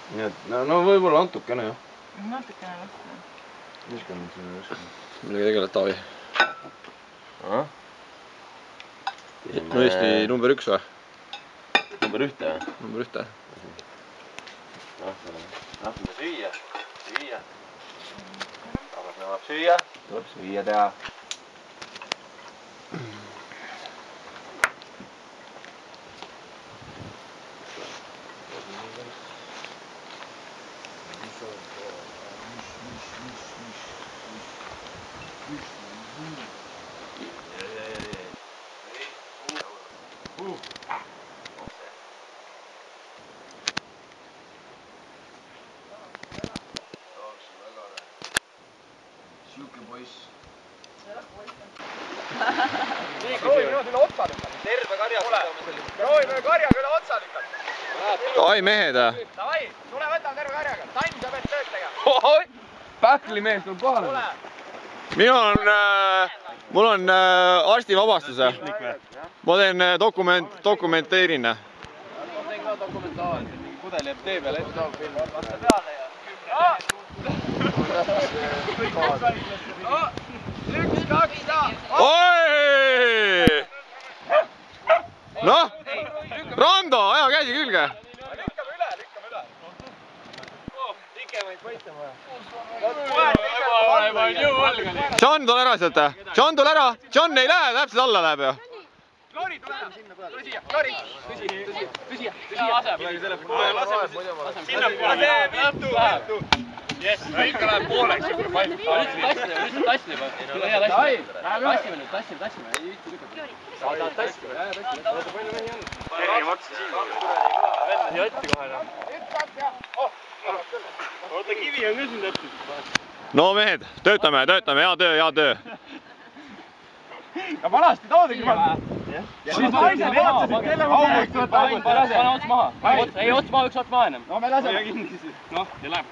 Nii et, no võib-olla natukene jah. Natukene vastu. Viskan sinna viskan. Millega tegeled, Taavi? No Eesti number 1 või? Number 1 või? Number 1. Lähme süüa. Süüa. Rahvas nõuab süüa. Tuleb süüa teha. Siuke poiss. Proovime üle otsa lükata. Terve karja lükkame selle. Proovime karjaga üle otsa lükata. Ai mehed! Davai, tule võtame terve karjaga. Taim, sa pead tööd tegema. Pähklimees tuleb kohale. Mul on arstivabastus. Ma teen dokumenteerin. Ma teen ka dokumentaali. Pudel jääb tee peale ette. Vaata peale ja 1, 2, Oi! Noh! Rando, aja käsi külge! Lükkame üle. Pikemaid võite vaja. John, tule ära sealt! John, tule ära! John ei lähe, täpselt alla läheb ju! Lori, tule ära sinna peale. Tule siia, Lori. Tõsi. Sinna poole. Viitu. Yes, ikka läheb pooleks. Lihtsalt tassi juba. Tassime. Saad tassime. Palju mehi on? Eri maksa siin. Venna siia ette kohe. Oota, kivi on ka siin täpselt. No mehed, töötame, hea töö. Ja vanasti toodagi panna. Siis naised vaatasid, kelle ma Pane ots maha. Ei, ots maha, üks ots maha ennem. No me laseme. Noh, ja läheb.